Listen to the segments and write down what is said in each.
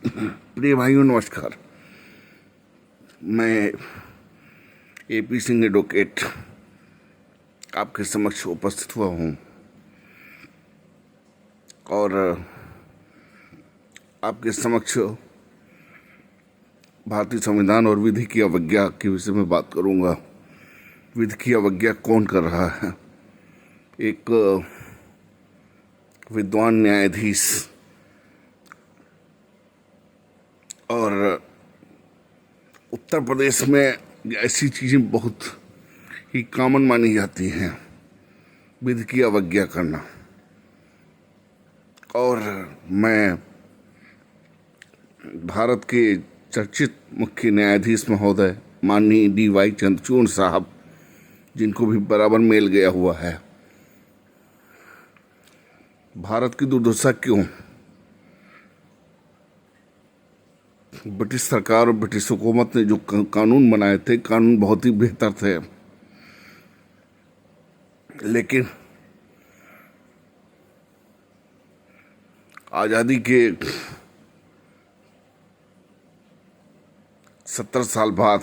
प्रिय भाइयों, नमस्कार। मैं एपी सिंह एडवोकेट आपके समक्ष उपस्थित हुआ हूँ और आपके समक्ष भारतीय संविधान और विधि की अवज्ञा के विषय में बात करूँगा। विधि की अवज्ञा कौन कर रहा है? एक विद्वान न्यायाधीश और उत्तर प्रदेश में ऐसी चीज़ें बहुत ही कॉमन मानी जाती हैं, विधि की अवज्ञा करना। और मैं भारत के चर्चित मुख्य न्यायाधीश महोदय माननीय DY चंद्रचूड़ साहब, जिनको भी बराबर मेल गया हुआ है, भारत की दुर्दशा क्यों? ब्रिटिश सरकार और ब्रिटिश हुकूमत ने जो कानून बनाए थे, कानून बहुत ही बेहतर थे, लेकिन आज़ादी के 70 साल बाद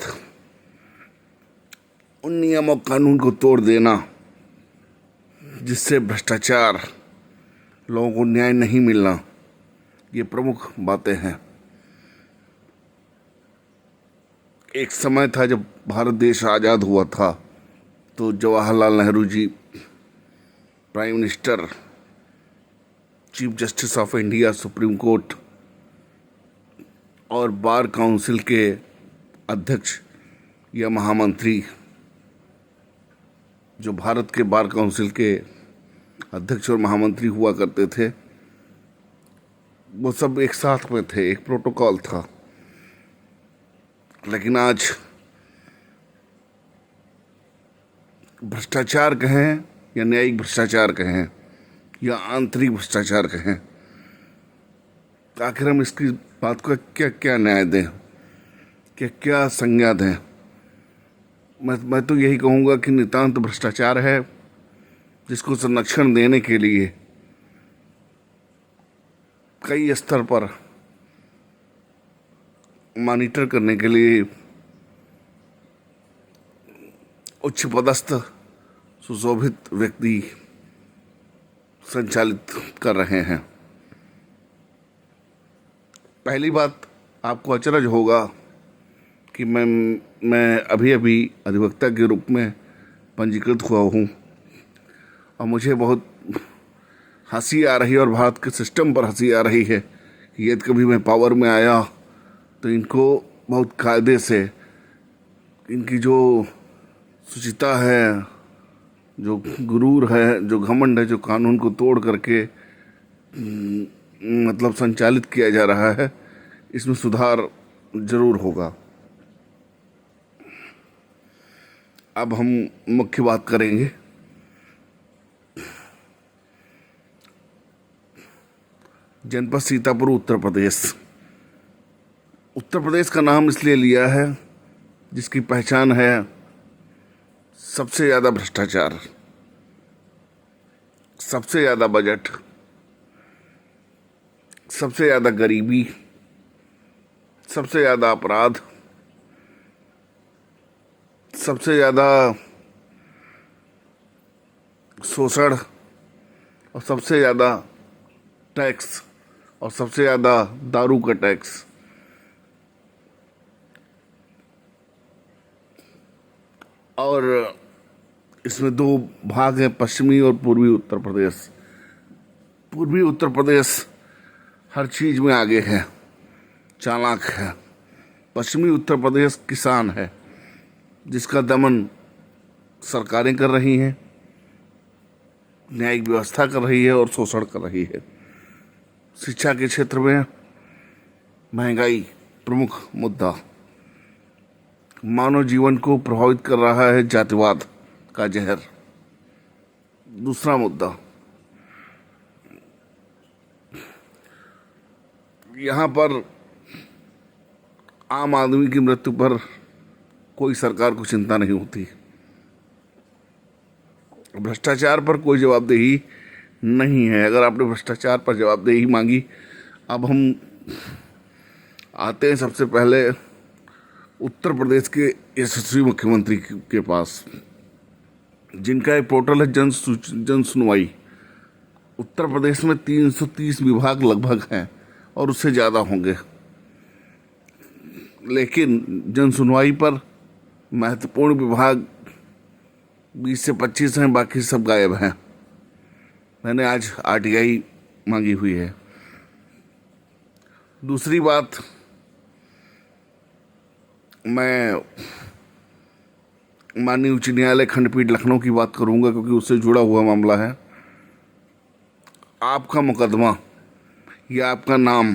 उन नियम और कानून को तोड़ देना, जिससे भ्रष्टाचार, लोगों को न्याय नहीं मिलना, ये प्रमुख बातें हैं। एक समय था जब भारत देश आज़ाद हुआ था, तो Jawaharlal Nehru ji prime minister, chief justice of India, supreme court और बार काउंसिल के अध्यक्ष या महामंत्री, जो भारत के बार काउंसिल के अध्यक्ष और महामंत्री हुआ करते थे, वो सब एक साथ में थे, एक प्रोटोकॉल था। लेकिन आज भ्रष्टाचार कहें या न्यायिक भ्रष्टाचार कहें या आंतरिक भ्रष्टाचार कहें, आखिर हम इसकी बात को क्या क्या न्याय दें, क्या क्या संज्ञा दें? मैं तो यही कहूँगा कि नितांत भ्रष्टाचार है, जिसको संरक्षण देने के लिए कई स्तर पर मॉनिटर करने के लिए उच्च पदस्थ सुशोभित व्यक्ति संचालित कर रहे हैं। पहली बात, आपको अचरज होगा कि मैं अभी अधिवक्ता के रूप में पंजीकृत हुआ हूँ और मुझे बहुत हंसी आ रही है और भारत के सिस्टम पर हंसी आ रही है कि यदि कभी मैं पावर में आया तो इनको बहुत कायदे से, इनकी जो शुचिता है, जो गुरूर है, जो घमंड है, जो कानून को तोड़ करके मतलब संचालित किया जा रहा है, इसमें सुधार जरूर होगा। अब हम मुख्य बात करेंगे जनपद सीतापुर, उत्तर प्रदेश। उत्तर प्रदेश का नाम इसलिए लिया है जिसकी पहचान है सबसे ज़्यादा भ्रष्टाचार, सबसे ज़्यादा बजट, सबसे ज़्यादा गरीबी, सबसे ज़्यादा अपराध, सबसे ज़्यादा शोषण और सबसे ज़्यादा टैक्स और सबसे ज़्यादा दारू का टैक्स। और इसमें दो भाग हैं, पश्चिमी और पूर्वी उत्तर प्रदेश। पूर्वी उत्तर प्रदेश हर चीज़ में आगे है, चालाक है। पश्चिमी उत्तर प्रदेश किसान है, जिसका दमन सरकारें कर रही हैं, न्यायिक व्यवस्था कर रही है और शोषण कर रही है। शिक्षा के क्षेत्र में महंगाई प्रमुख मुद्दा, मानव जीवन को प्रभावित कर रहा है जातिवाद का जहर, दूसरा मुद्दा। यहाँ पर आम आदमी की मृत्यु पर कोई सरकार को चिंता नहीं होती, भ्रष्टाचार पर कोई जवाबदेही नहीं है। अगर आपने भ्रष्टाचार पर जवाबदेही मांगी, अब हम आते हैं सबसे पहले उत्तर प्रदेश के यशस्वी मुख्यमंत्री के पास, जिनका एक पोर्टल है जन सुनवाई। उत्तर प्रदेश में 330 विभाग लगभग हैं और उससे ज़्यादा होंगे, लेकिन जन सुनवाई पर महत्वपूर्ण विभाग 20 से 25 हैं, बाकी सब गायब हैं। मैंने आज आरटीआई मांगी हुई है। दूसरी बात, मैं माननीय उच्च न्यायालय खंडपीठ लखनऊ की बात करूंगा, क्योंकि उससे जुड़ा हुआ मामला है। आपका मुकदमा या आपका नाम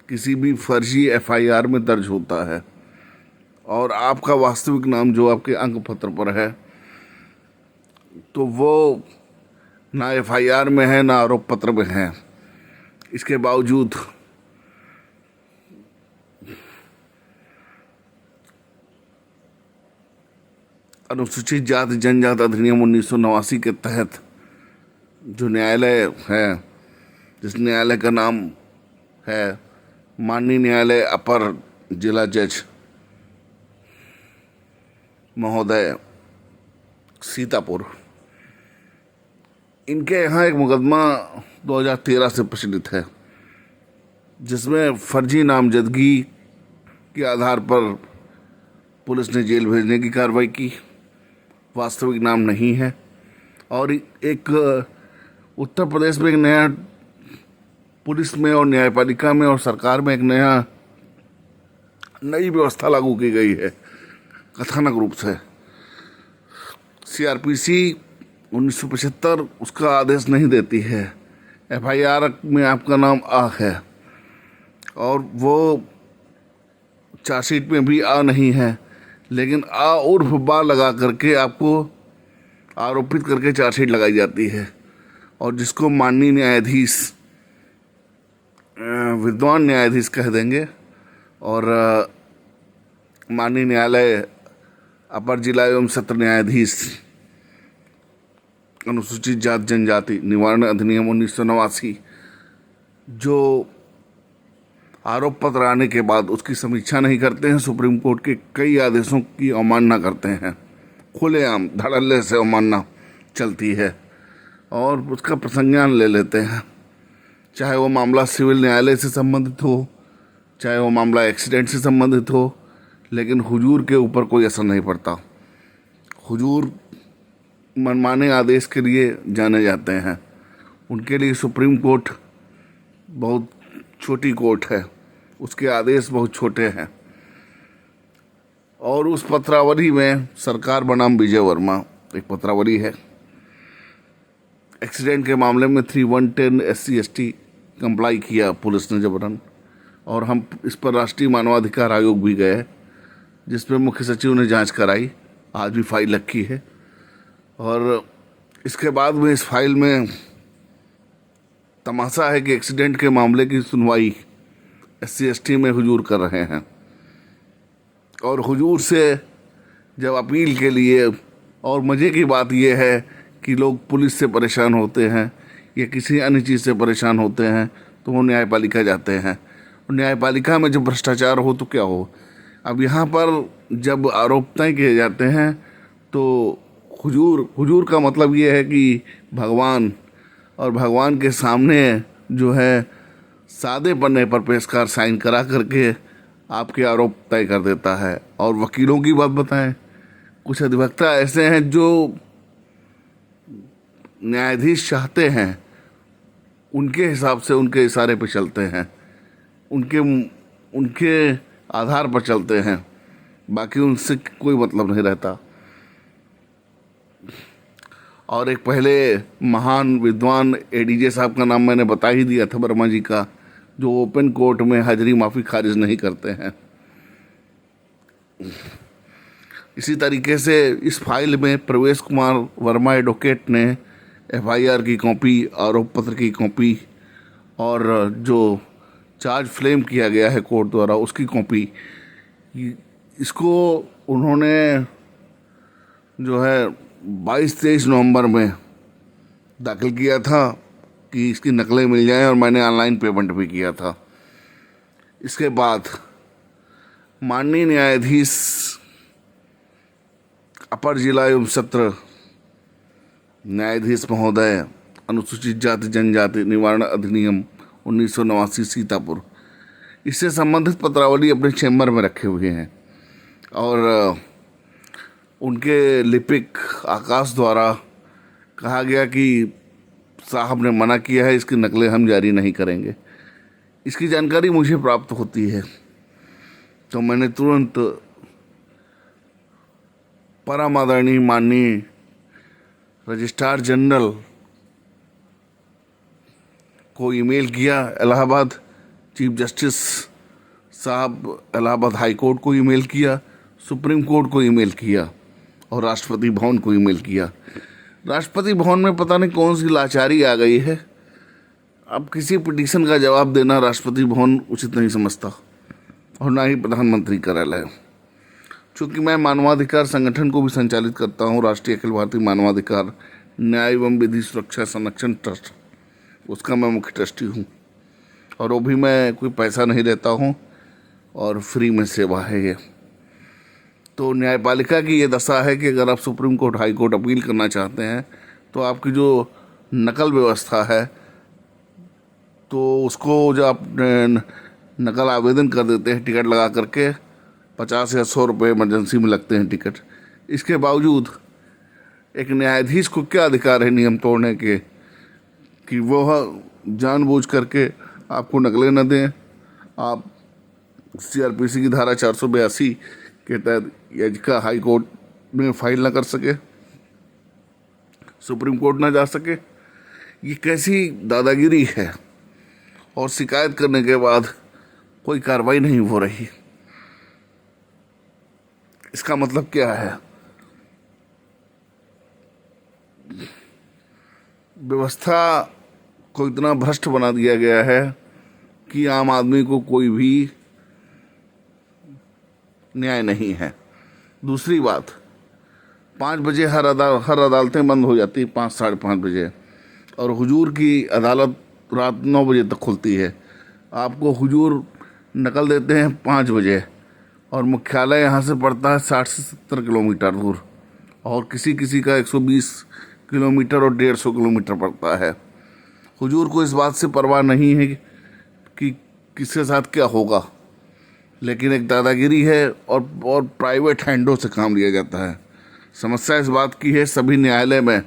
किसी भी फर्जी एफआईआर में दर्ज होता है और आपका वास्तविक नाम जो आपके अंक पत्र पर है, तो वो ना एफआईआर में है ना आरोप पत्र में है। इसके बावजूद अनुसूचित जाति जनजाति अधिनियम 1989 के तहत जो न्यायालय है, जिस न्यायालय का नाम है माननीय न्यायालय अपर जिला जज महोदय सीतापुर, इनके यहाँ एक मुकदमा 2013 से प्रचलित है, जिसमें फर्जी नामजदगी के आधार पर पुलिस ने जेल भेजने की कार्रवाई की। वास्तविक नाम नहीं है। और एक उत्तर प्रदेश में एक नया, पुलिस में और न्यायपालिका में और सरकार में एक नई व्यवस्था लागू की गई है, कथानक रूप से। सीआरपीसी 1975 उसका आदेश नहीं देती है। एफआईआर में आपका नाम आ है और वो चार्जशीट में भी आ नहीं है, लेकिन आ उर्फ बा लगा करके आपको आरोपित करके चार्जशीट लगाई जाती है। और जिसको माननीय न्यायाधीश, विद्वान न्यायाधीश कह देंगे, और माननीय न्यायालय अपर जिला एवं सत्र न्यायाधीश अनुसूचित जाति जनजाति निवारण अधिनियम 1989, जो आरोप पत्र आने के बाद उसकी समीक्षा नहीं करते हैं, सुप्रीम कोर्ट के कई आदेशों की अवमानना करते हैं, खुलेआम धड़ल्ले से अवमानना चलती है और उसका प्रसंज्ञान ले लेते हैं। चाहे वो मामला सिविल न्यायालय से संबंधित हो, चाहे वो मामला एक्सीडेंट से संबंधित हो, लेकिन हुजूर के ऊपर कोई असर नहीं पड़ता। हुजूर मनमाने आदेश के लिए जाने जाते हैं। उनके लिए सुप्रीम कोर्ट बहुत छोटी कोर्ट है, उसके आदेश बहुत छोटे हैं। और उस पत्रावली में सरकार बनाम विजय वर्मा एक पत्रावली है। एक्सीडेंट के मामले में 3110 SC/ST कंप्लाई किया पुलिस ने जबरन, और हम इस पर राष्ट्रीय मानवाधिकार आयोग भी गए, जिसमें मुख्य सचिव ने जांच कराई। आज भी फाइल रखी है। और इसके बाद में इस फाइल में तमाशा है कि एक्सीडेंट के मामले की सुनवाई SC/ST में हुजूर कर रहे हैं। और हुजूर से जब अपील के लिए, और मज़े की बात यह है कि लोग पुलिस से परेशान होते हैं या किसी अन्य चीज़ से परेशान होते हैं तो वो न्यायपालिका जाते हैं, और न्यायपालिका में जब भ्रष्टाचार हो तो क्या हो। अब यहाँ पर जब आरोप तय किए जाते हैं तो हुजूर का मतलब ये है कि भगवान, और भगवान के सामने जो है सादे पन्ने पर पेशकार साइन करा करके आपके आरोप तय कर देता है। और वकीलों की बात बताएं, कुछ अधिवक्ता ऐसे हैं जो न्यायाधीश चाहते हैं उनके हिसाब से, उनके इशारे पर चलते हैं, उनके आधार पर चलते हैं, बाकी उनसे कोई मतलब नहीं रहता। और एक पहले महान विद्वान ADJ साहब का नाम मैंने बता ही दिया था, वर्मा जी का, जो ओपन कोर्ट में हाजिरी माफ़ी खारिज नहीं करते हैं। इसी तरीके से इस फाइल में प्रवेश कुमार वर्मा एडवोकेट ने FIR की कॉपी, आरोप पत्र की कॉपी, और जो चार्ज फ्लेम किया गया है कोर्ट द्वारा उसकी कॉपी, इसको उन्होंने जो है 22-23 नवंबर में दाखिल किया था कि इसकी नकलें मिल जाएं, और मैंने ऑनलाइन पेमेंट भी किया था। इसके बाद माननीय न्यायाधीश अपर जिला एवं सत्र न्यायाधीश महोदय, अनुसूचित जाति जनजाति निवारण अधिनियम 1989 सीतापुर, इससे संबंधित पत्रावली अपने चैम्बर में रखे हुए हैं और उनके लिपिक आकाश द्वारा कहा गया कि साहब ने मना किया है, इसकी नकलें हम जारी नहीं करेंगे। इसकी जानकारी मुझे प्राप्त होती है तो मैंने तुरंत परम आदरणीय माननीय रजिस्ट्रार जनरल को ईमेल किया, इलाहाबाद चीफ जस्टिस साहब इलाहाबाद हाई कोर्ट को ईमेल किया, सुप्रीम कोर्ट को ईमेल किया और राष्ट्रपति भवन को ईमेल किया। राष्ट्रपति भवन में पता नहीं कौन सी लाचारी आ गई है, अब किसी पिटीशन का जवाब देना राष्ट्रपति भवन उचित नहीं समझता और ना ही प्रधानमंत्री कार्यालय। चूँकि मैं मानवाधिकार संगठन को भी संचालित करता हूँ, राष्ट्रीय अखिल भारतीय मानवाधिकार न्याय एवं विधि सुरक्षा संरक्षण ट्रस्ट, उसका मैं मुख्य ट्रस्टी हूँ और वो भी मैं कोई पैसा नहीं लेता हूँ और फ्री में सेवा है ये। तो न्यायपालिका की ये दशा है कि अगर आप supreme court high court appeal करना चाहते हैं तो आपकी जो नकल व्यवस्था है तो उसको जो आप नकल आवेदन कर देते हैं टिकट लगा करके 50 या 100 रुपये इमरजेंसी में लगते हैं टिकट। इसके बावजूद एक न्यायाधीश को क्या अधिकार है नियम तोड़ने के कि वो जानबूझ करके आपको नकलें न दें। आप CRPC की धारा 482 के तहत याचिका हाई कोर्ट में फाइल न कर सके, सुप्रीम कोर्ट ना जा सके, ये कैसी दादागिरी है। और शिकायत करने के बाद कोई कार्रवाई नहीं हो रही, इसका मतलब क्या है? व्यवस्था को इतना भ्रष्ट बना दिया गया है कि आम आदमी को कोई भी न्याय नहीं है। दूसरी बात, 5 बजे हर अदालतें बंद हो जाती है, 5 साढ़े 5 बजे, और हुजूर की अदालत रात 9 बजे तक खुलती है। आपको हुजूर नकल देते हैं 5 बजे और मुख्यालय यहाँ से पड़ता है 60 से 70 किलोमीटर दूर और किसी किसी का 120 किलोमीटर और 150 किलोमीटर पड़ता है। हुजूर को इस बात से परवाह नहीं है कि किसके साथ क्या होगा, लेकिन एक दादागिरी है और प्राइवेट हैंडों से काम लिया जाता है। समस्या इस बात की है सभी न्यायालय में,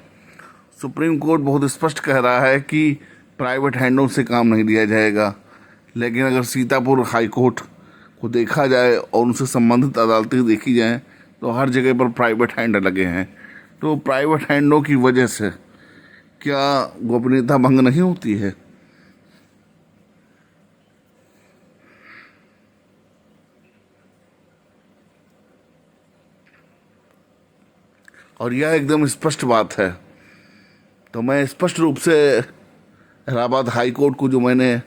सुप्रीम कोर्ट बहुत स्पष्ट कह रहा है कि प्राइवेट हैंडों से काम नहीं लिया जाएगा, लेकिन अगर सीतापुर हाई कोर्ट को देखा जाए और उनसे संबंधित अदालतें देखी जाएं तो हर जगह पर प्राइवेट हैंड लगे हैं। तो प्राइवेट हैंडों की वजह से क्या गोपनीयता भंग नहीं होती है? और यह एकदम स्पष्ट बात है। तो मैं स्पष्ट रूप से इलाहाबाद हाई कोर्ट को, जो मैंने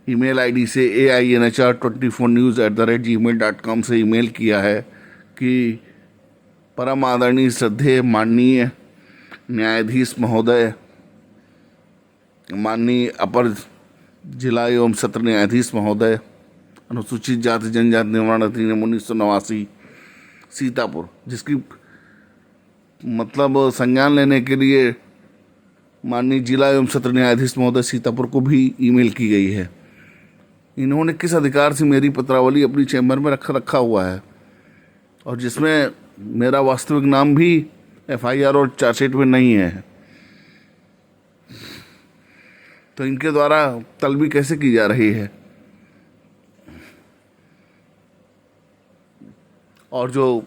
ईमेल आईडी से AINHR24news@gmail.com से ईमेल किया है कि परम आदरणीय श्रद्धेय माननीय न्यायाधीश महोदय, माननीय अपर जिला एवं सत्र न्यायाधीश महोदय, अनुसूचित जाति जनजाति निवारण अधिनियम 1989 सीतापुर, जिसकी मतलब संज्ञान लेने के लिए माननीय जिला एवं सत्र न्यायाधीश महोदय सीतापुर को भी ईमेल की गई है। इन्होंने किस अधिकार से मेरी पत्रावली अपनी चैम्बर में रखा हुआ है और जिसमें मेरा वास्तविक नाम भी FIR और चार्जशीट में नहीं है, तो इनके द्वारा तलबी कैसे की जा रही है? और जो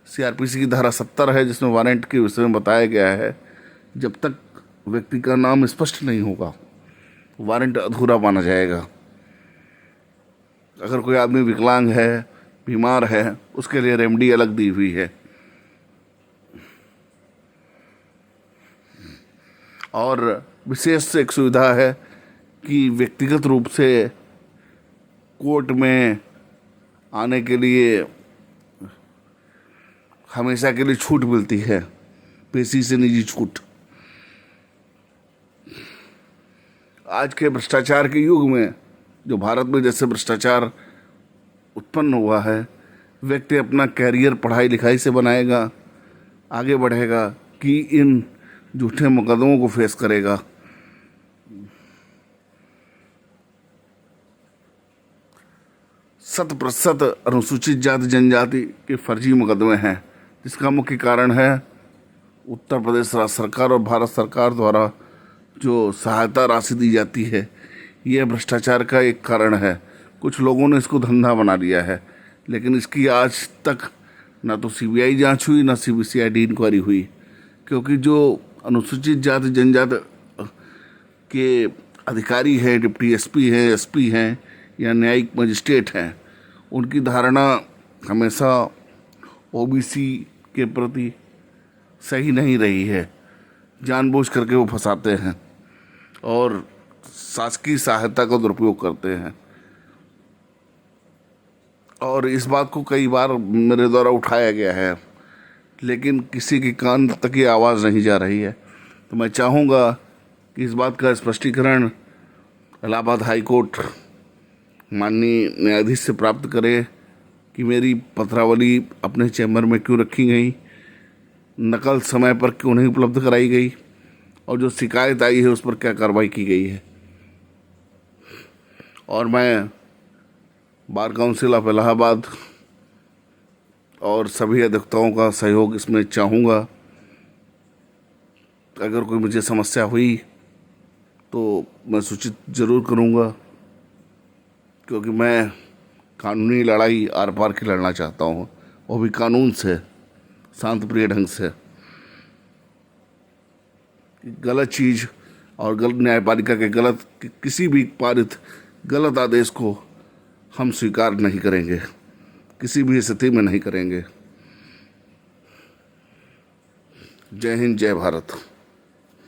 CRPC की धारा 70 है जिसमें वारंट के विषय में बताया गया है, जब तक व्यक्ति का नाम स्पष्ट नहीं होगा वारंट अधूरा माना जाएगा। अगर कोई आदमी विकलांग है, बीमार है, उसके लिए रेमडी अलग दी हुई है। और विशेष एक सुविधा है कि व्यक्तिगत रूप से कोर्ट में आने के लिए हमेशा के लिए छूट मिलती है, पेशी से निजी छूट। आज के भ्रष्टाचार के युग में, जो भारत में जैसे भ्रष्टाचार उत्पन्न हुआ है, व्यक्ति अपना कैरियर पढ़ाई लिखाई से बनाएगा, आगे बढ़ेगा, कि इन झूठे मुकदमों को फेस करेगा। शत प्रतिशत अनुसूचित जाति जनजाति के फर्जी मुकदमे हैं, जिसका मुख्य कारण है उत्तर प्रदेश राज्य सरकार और भारत सरकार द्वारा जो सहायता राशि दी जाती है, यह भ्रष्टाचार का एक कारण है। कुछ लोगों ने इसको धंधा बना लिया है, लेकिन इसकी आज तक ना तो सीबीआई जांच हुई, ना सीबीसीआईडी इंक्वायरी हुई, क्योंकि जो अनुसूचित जाति जनजाति के अधिकारी हैं, डिप्टी एसपी हैं, एसपी हैं या न्यायिक मजिस्ट्रेट हैं, उनकी धारणा हमेशा ओबीसी के प्रति सही नहीं रही है। जानबूझ करके वो फंसाते हैं और शासकीय सहायता का दुरुपयोग करते हैं। और इस बात को कई बार मेरे द्वारा उठाया गया है, लेकिन किसी के कान तक ये आवाज़ नहीं जा रही है। तो मैं चाहूँगा कि इस बात का स्पष्टीकरण इलाहाबाद हाई कोर्ट माननीय न्यायाधीश से प्राप्त करे कि मेरी पत्रावली अपने चैम्बर में क्यों रखी गई, नकल समय पर क्यों नहीं उपलब्ध कराई गई, और जो शिकायत आई है उस पर क्या कार्रवाई की गई है। और मैं बार काउंसिल ऑफ इलाहाबाद और सभी अधिवक्ताओं का सहयोग इसमें चाहूँगा। अगर कोई मुझे समस्या हुई तो मैं सूचित ज़रूर करूँगा, क्योंकि मैं कानूनी लड़ाई आर पार की लड़ना चाहता हूँ, वो भी कानून से, शांत प्रिय ढंग से। गलत चीज़ और गलत न्यायपालिका के गलत किसी भी पारित गलत आदेश को हम स्वीकार नहीं करेंगे, किसी भी स्थिति में नहीं करेंगे। जय हिंद, जय भारत।